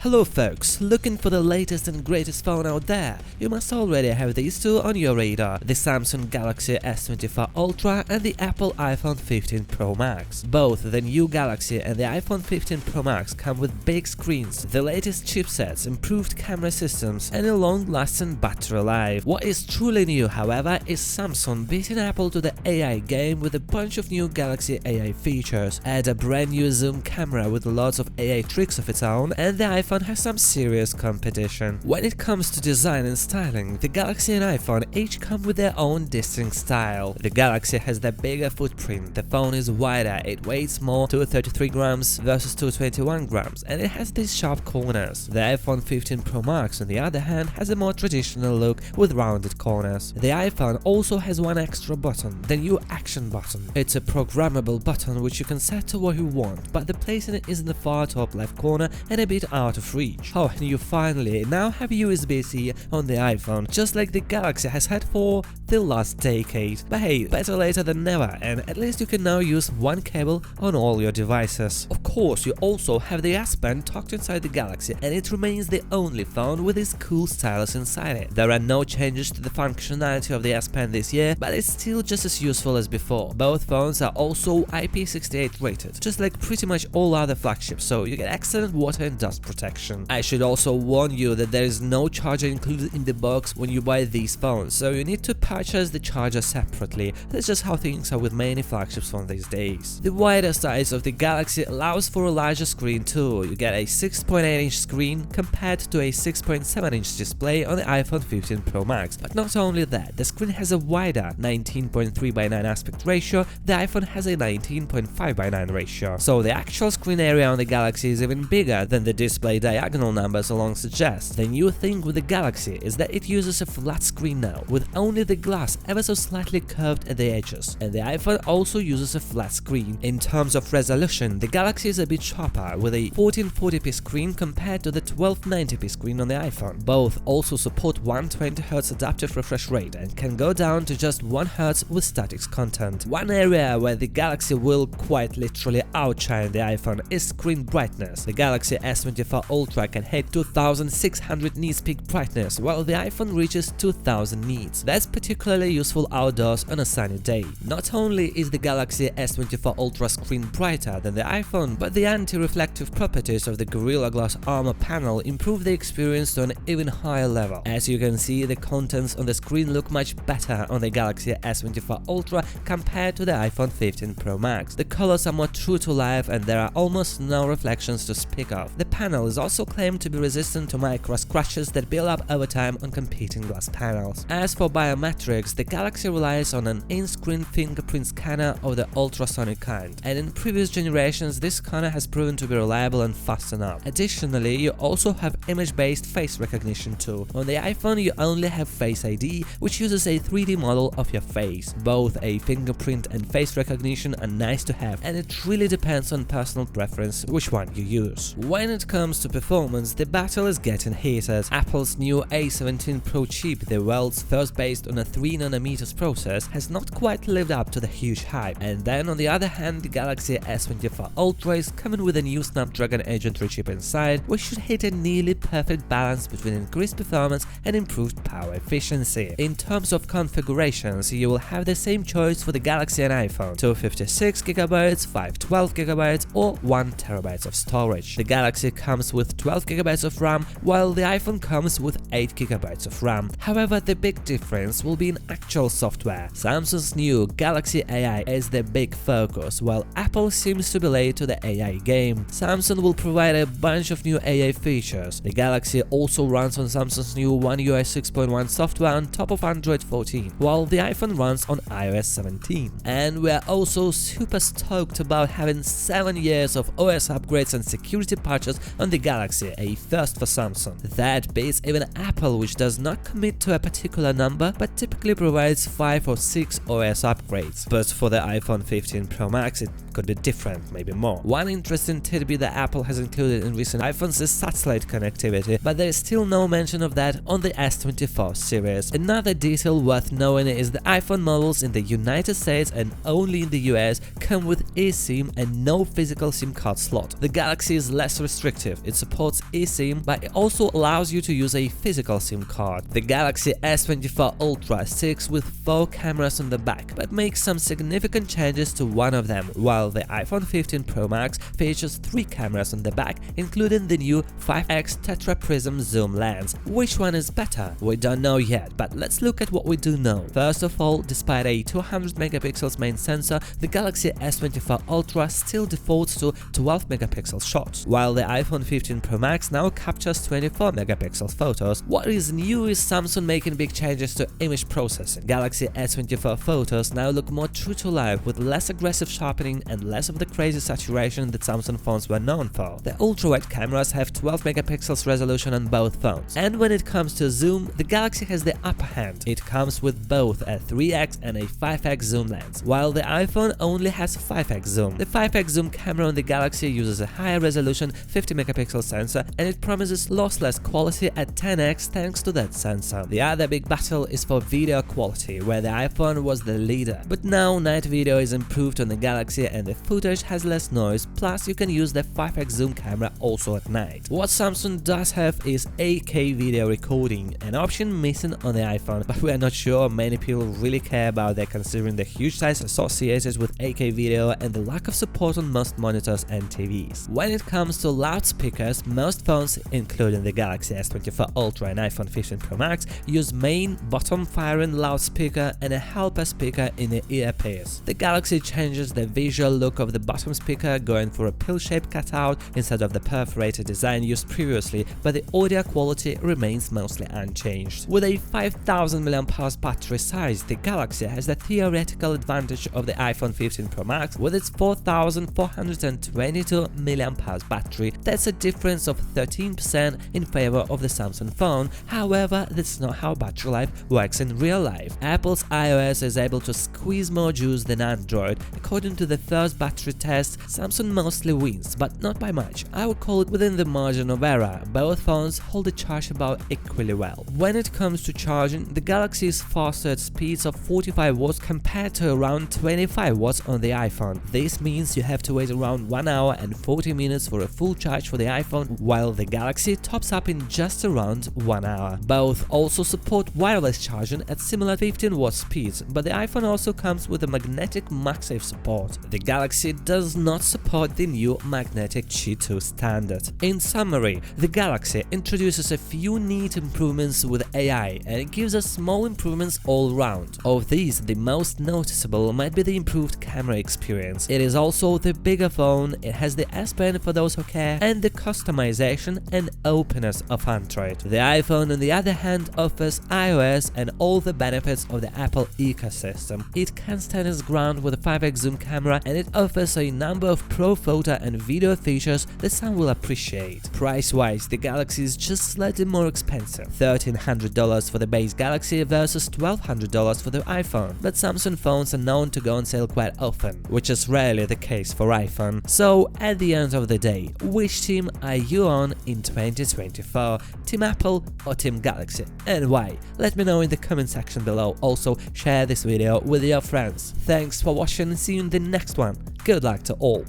Hello folks, looking for the latest and greatest phone out there? You must already have these two on your radar, the Samsung Galaxy S24 Ultra and the Apple iPhone 15 Pro Max. Both the new Galaxy and the iPhone 15 Pro Max come with big screens, the latest chipsets, improved camera systems and a long-lasting battery life. What is truly new, however, is Samsung beating Apple to the AI game with a bunch of new Galaxy AI features, add a brand new zoom camera with lots of AI tricks of its own, and the iPhone has some serious competition. When it comes to design and styling, the Galaxy and iPhone each come with their own distinct style. The Galaxy has the bigger footprint, the phone is wider, it weighs more, 233 grams versus 221 grams, and it has these sharp corners. The iPhone 15 Pro Max, on the other hand, has a more traditional look with rounded corners. The iPhone also has one extra button, the new Action button. It's a programmable button which you can set to what you want, but the placing is in the far top left corner and a bit out of reach. Oh, and you finally now have USB-C on the iPhone, just like the Galaxy has had for the last decade. But hey, better later than never, and at least you can now use one cable on all your devices. Of course, you also have the S Pen tucked inside the Galaxy, and it remains the only phone with this cool stylus inside it. There are no changes to the functionality of the S Pen this year, but it's still just as useful as before. Both phones are also IP68 rated, just like pretty much all other flagships, so you get excellent water and dust protection. I should also warn you that there is no charger included in the box when you buy these phones, so you need to purchase the charger separately. That's just how things are with many flagships from these days. The wider size of the Galaxy allows for a larger screen too. You get a 6.8-inch screen compared to a 6.7-inch display on the iPhone 15 Pro Max. But not only that, the screen has a wider 19.3:9 aspect ratio, the iPhone has a 19.5:9 ratio. So the actual screen area on the Galaxy is even bigger than the display diagonal numbers along suggest. The new thing with the Galaxy is that it uses a flat screen now, with only the glass ever so slightly curved at the edges, and the iPhone also uses a flat screen. In terms of resolution, the Galaxy is a bit sharper, with a 1440p screen compared to the 1290p screen on the iPhone. Both also support 120Hz adaptive refresh rate and can go down to just 1Hz with static content. One area where the Galaxy will quite literally outshine the iPhone is screen brightness. The Galaxy S24 Ultra can hit 2600 nits peak brightness, while the iPhone reaches 2000 nits. That's particularly useful outdoors on a sunny day. Not only is the Galaxy S24 Ultra screen brighter than the iPhone, but the anti-reflective properties of the Gorilla Glass Armor panel improve the experience to an even higher level. As you can see, the contents on the screen look much better on the Galaxy S24 Ultra compared to the iPhone 15 Pro Max. The colors are more true to life and there are almost no reflections to speak of. The panel is also claimed to be resistant to micro scratches that build up over time on competing glass panels. As for biometrics, the Galaxy relies on an in-screen fingerprint scanner of the ultrasonic kind, and in previous generations this scanner has proven to be reliable and fast enough. Additionally, you also have image-based face recognition too. On the iPhone you only have Face ID, which uses a 3D model of your face. Both a fingerprint and face recognition are nice to have, and it really depends on personal preference which one you use. When it comes to performance, the battle is getting heated. Apple's new A17 Pro chip, the world's first based on a 3nm process, has not quite lived up to the huge hype. And then on the other hand, the Galaxy S24 Ultra is coming with a new Snapdragon 8 chip inside, which should hit a nearly perfect balance between increased performance and improved power efficiency. In terms of configurations, you will have the same choice for the Galaxy and iPhone: 256GB, 512GB or 1TB of storage. The Galaxy comes with 12GB of RAM, while the iPhone comes with 8GB of RAM. However, the big difference will be in actual software. Samsung's new Galaxy AI is the big focus, while Apple seems to be late to the AI game. Samsung will provide a bunch of new AI features. The Galaxy also runs on Samsung's new One UI 6.1 software on top of Android 14, while the iPhone runs on iOS 17. And we're also super stoked about having 7 years of OS upgrades and security patches on the Galaxy, a first for Samsung. That beats even Apple, which does not commit to a particular number but typically provides 5 or 6 OS upgrades. But for the iPhone 15 Pro Max it could be different, maybe more. One interesting tidbit that Apple has included in recent iPhones is satellite connectivity, but there is still no mention of that on the S24 series. Another detail worth knowing is the iPhone models in the United States and only in the US come with eSIM and no physical SIM card slot. The Galaxy is less restrictive, it supports eSIM, but it also allows you to use a physical SIM card. The Galaxy S24 Ultra sticks with 4 cameras on the back, but makes some significant changes to one of them, while the iPhone 15 Pro Max features 3 cameras on the back, including the new 5x Tetra Prism zoom lens. Which one is better? We don't know yet, but let's look at what we do know. First of all, despite a 200 megapixels main sensor, the Galaxy S24 Ultra still defaults to 12 megapixel shots, while the iPhone 15 Pro Max now captures 24 megapixel photos. What is new is Samsung making big changes to image processing. Galaxy S24 photos now look more true to life with less aggressive sharpening and less of the crazy saturation that Samsung phones were known for. The ultra-wide cameras have 12 megapixels resolution on both phones. And when it comes to zoom, the Galaxy has the upper hand. It comes with both a 3x and a 5x zoom lens, while the iPhone only has 5x zoom. The 5x zoom camera on the Galaxy uses a higher resolution 50 megapixel sensor, and it promises lossless quality at 10x thanks to that sensor. The other big battle is for video quality, where the iPhone was the leader. But now night video is improved on the Galaxy and the footage has less noise, plus you can use the 5x zoom camera also at night. What Samsung does have is 8K video recording, an option missing on the iPhone, but we are not sure many people really care about that considering the huge size associated with 8K video and the lack of support on most monitors and TVs. When it comes to loudspeakers, most phones, including the Galaxy S24 Ultra and iPhone 15 Pro Max, use main bottom-firing loudspeaker and a helper speaker in the earpiece. The Galaxy changes the visual look of the bottom speaker, going for a pill-shaped cutout instead of the perforated design used previously, but the audio quality remains mostly unchanged. With a 5000 mAh battery size, the Galaxy has the theoretical advantage of the iPhone 15 Pro Max with its 4422 mAh battery. That's a difference of 13% in favor of the Samsung phone. However, that's not how battery life works in real life. Apple's iOS is able to squeeze more juice than Android. According to the first battery test, Samsung mostly wins, but not by much. I would call it within the margin of error. Both phones hold the charge about equally well. When it comes to charging, the Galaxy is faster at speeds of 45 watts compared to around 25 watts on the iPhone. This means you have to wait around 1 hour and 40 minutes for a full charge for the iPhone, while the Galaxy tops up in just around 1 hour. Both also support wireless charging at similar 15 watt speeds, but the iPhone also comes with a magnetic MagSafe support. The Galaxy does not support the new magnetic Qi 2 standard. In summary, the Galaxy introduces a few neat improvements with AI, and it gives us small improvements all round. Of these, the most noticeable might be the improved camera experience. It is also the bigger phone, it has the S Pen for those who care, and the customization and openness of Android. The iPhone, on the other hand, offers iOS and all the benefits of the Apple ecosystem. It can stand its ground with a 5x zoom camera, and it offers a number of pro photo and video features that some will appreciate. Price-wise, the Galaxy is just slightly more expensive, $1,300 for the base Galaxy versus $1,200 for the iPhone, but Samsung phones are known to go on sale quite often, which is rarely the case for iPhone. So, at the end of the day, which team are you on in 2024? Team Apple or Team Galaxy? And why? Let me know in the comment section below. Also, share this video with your friends. Thanks for watching and see you in the next one. Good luck to all.